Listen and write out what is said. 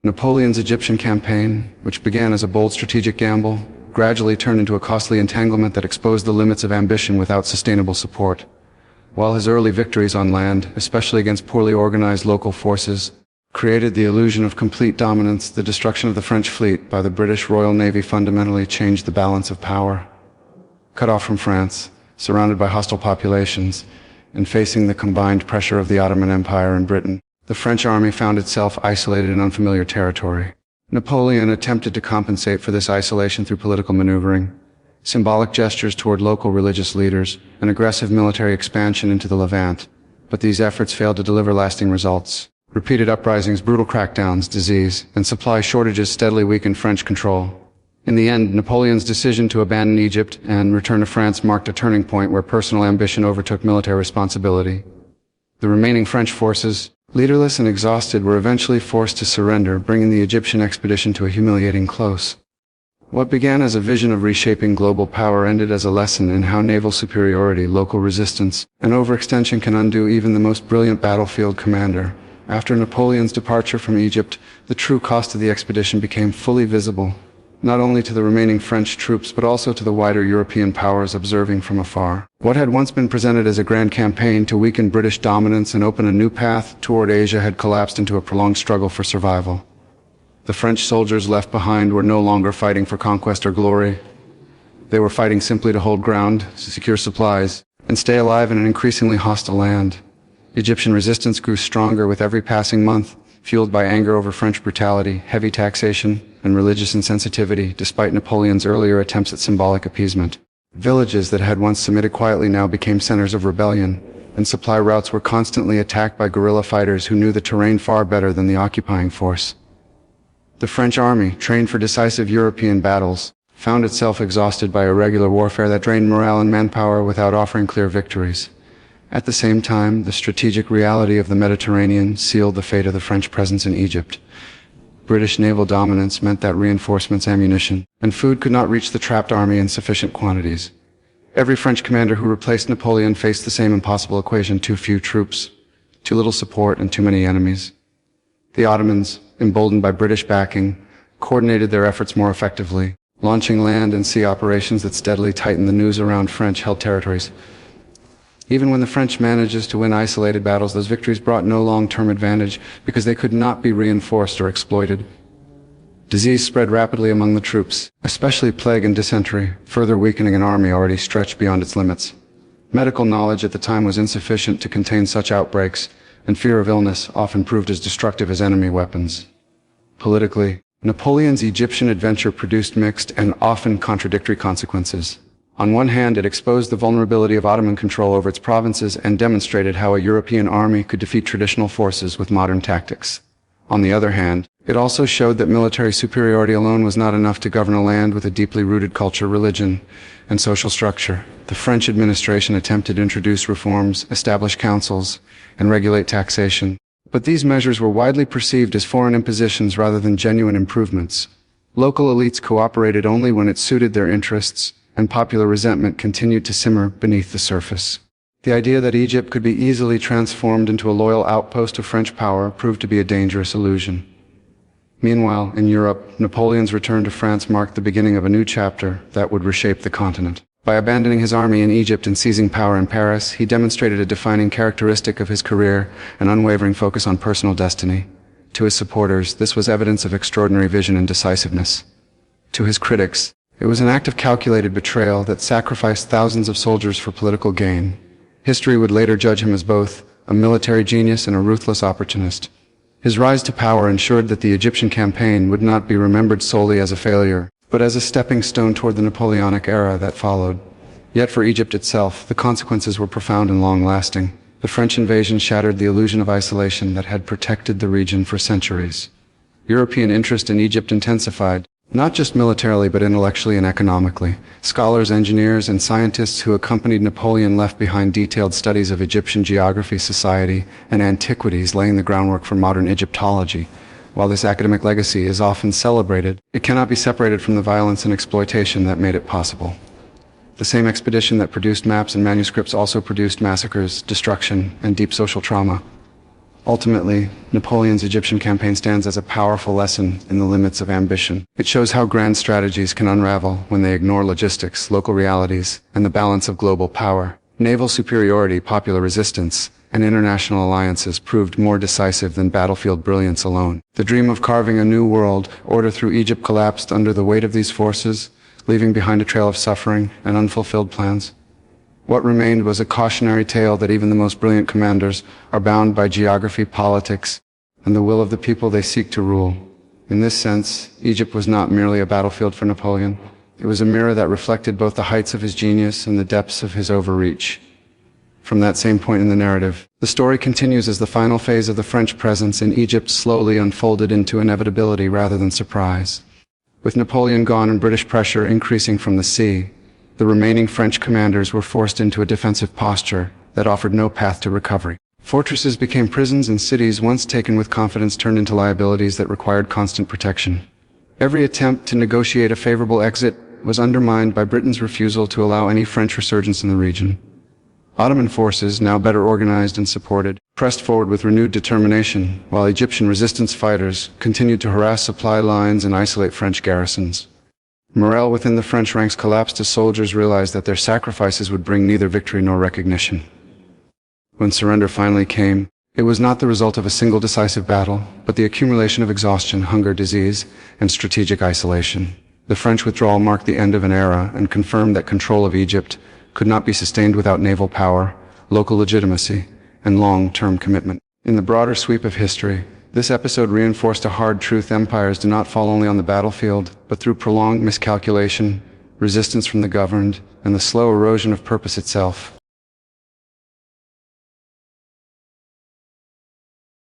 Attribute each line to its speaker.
Speaker 1: Napoleon's Egyptian campaign, which began as a bold strategic gamble, gradually turned into a costly entanglement that exposed the limits of ambition without sustainable support. While his early victories on land, especially against poorly organized local forces, created the illusion of complete dominance, the destruction of the French fleet by the British Royal Navy fundamentally changed the balance of power. Cut off from France, surrounded by hostile populations, and facing the combined pressure of the Ottoman Empire and Britain, the French army found itself isolated in unfamiliar territory. Napoleon attempted to compensate for this isolation through political maneuvering, symbolic gestures toward local religious leaders, and aggressive military expansion into the Levant, but these efforts failed to deliver lasting results. Repeated uprisings, brutal crackdowns, disease, and supply shortages steadily weakened French control. In the end, Napoleon's decision to abandon Egypt and return to France marked a turning point where personal ambition overtook military responsibility. The remaining French forces, leaderless and exhausted, were eventually forced to surrender, bringing the Egyptian expedition to a humiliating close. What began as a vision of reshaping global power ended as a lesson in how naval superiority, local resistance, and overextension can undo even the most brilliant battlefield commander. After Napoleon's departure from Egypt, the true cost of the expedition became fully visible, not only to the remaining French troops but also to the wider European powers observing from afar. What had once been presented as a grand campaign to weaken British dominance and open a new path toward Asia had collapsed into a prolonged struggle for survival. The French soldiers left behind were no longer fighting for conquest or glory. They were fighting simply to hold ground, to secure supplies, and stay alive in an increasingly hostile land. Egyptian resistance grew stronger with every passing month, fueled by anger over French brutality, heavy taxation, and religious insensitivity, despite Napoleon's earlier attempts at symbolic appeasement. Villages that had once submitted quietly now became centers of rebellion, and supply routes were constantly attacked by guerrilla fighters who knew the terrain far better than the occupying force. The French army, trained for decisive European battles, found itself exhausted by irregular warfare that drained morale and manpower without offering clear victories. At the same time, the strategic reality of the Mediterranean sealed the fate of the French presence in Egypt. British naval dominance meant that reinforcements, ammunition, and food could not reach the trapped army in sufficient quantities. Every French commander who replaced Napoleon faced the same impossible equation: too few troops, too little support, and too many enemies. The Ottomans, emboldened by British backing, coordinated their efforts more effectively, launching land and sea operations that steadily tightened the noose around French-held territories. Even when the French managed to win isolated battles, those victories brought no long-term advantage because they could not be reinforced or exploited. Disease spread rapidly among the troops, especially plague and dysentery, further weakening an army already stretched beyond its limits. Medical knowledge at the time was insufficient to contain such outbreaks, and fear of illness often proved as destructive as enemy weapons. Politically, Napoleon's Egyptian adventure produced mixed and often contradictory consequences. On one hand, it exposed the vulnerability of Ottoman control over its provinces and demonstrated how a European army could defeat traditional forces with modern tactics. On the other hand, it also showed that military superiority alone was not enough to govern a land with a deeply rooted culture, religion, and social structure. The French administration attempted to introduce reforms, establish councils, and regulate taxation. But these measures were widely perceived as foreign impositions rather than genuine improvements. Local elites cooperated only when it suited their interests, and popular resentment continued to simmer beneath the surface. The idea that Egypt could be easily transformed into a loyal outpost of French power proved to be a dangerous illusion. Meanwhile, in Europe, Napoleon's return to France marked the beginning of a new chapter that would reshape the continent. By abandoning his army in Egypt and seizing power in Paris, he demonstrated a defining characteristic of his career: an unwavering focus on personal destiny. To his supporters, this was evidence of extraordinary vision and decisiveness. To his critics, it was an act of calculated betrayal that sacrificed thousands of soldiers for political gain. History would later judge him as both a military genius and a ruthless opportunist. His rise to power ensured that the Egyptian campaign would not be remembered solely as a failure, but as a stepping stone toward the Napoleonic era that followed. Yet for Egypt itself, the consequences were profound and long-lasting. The French invasion shattered the illusion of isolation that had protected the region for centuries. European interest in Egypt intensified, not just militarily but intellectually and economically. Scholars, engineers, and scientists who accompanied Napoleon left behind detailed studies of Egyptian geography, society, and antiquities, laying the groundwork for modern Egyptology. While this academic legacy is often celebrated, it cannot be separated from the violence and exploitation that made it possible. The same expedition that produced maps and manuscripts also produced massacres, destruction, and deep social trauma. Ultimately, Napoleon's Egyptian campaign stands as a powerful lesson in the limits of ambition. It shows how grand strategies can unravel when they ignore logistics, local realities, and the balance of global power. Naval superiority, popular resistance, and international alliances proved more decisive than battlefield brilliance alone. The dream of carving a new world order through Egypt collapsed under the weight of these forces, leaving behind a trail of suffering and unfulfilled plans. What remained was a cautionary tale that even the most brilliant commanders are bound by geography, politics, and the will of the people they seek to rule. In this sense, Egypt was not merely a battlefield for Napoleon. It was a mirror that reflected both the heights of his genius and the depths of his overreach. From that same point in the narrative, the story continues as the final phase of the French presence in Egypt slowly unfolded into inevitability rather than surprise. With Napoleon gone and British pressure increasing from the sea, the remaining French commanders were forced into a defensive posture that offered no path to recovery. Fortresses became prisons, and cities once taken with confidence turned into liabilities that required constant protection. Every attempt to negotiate a favorable exit was undermined by Britain's refusal to allow any French resurgence in the region. Ottoman forces, now better organized and supported, pressed forward with renewed determination, while Egyptian resistance fighters continued to harass supply lines and isolate French garrisons. Morale within the French ranks collapsed as soldiers realized that their sacrifices would bring neither victory nor recognition. When surrender finally came, it was not the result of a single decisive battle, but the accumulation of exhaustion, hunger, disease, and strategic isolation. The French withdrawal marked the end of an era and confirmed that control of Egypt could not be sustained without naval power, local legitimacy, and long-term commitment. In the broader sweep of history, this episode reinforced a hard truth: empires do not fall only on the battlefield, but through prolonged miscalculation, resistance from the governed, and the slow erosion of purpose itself.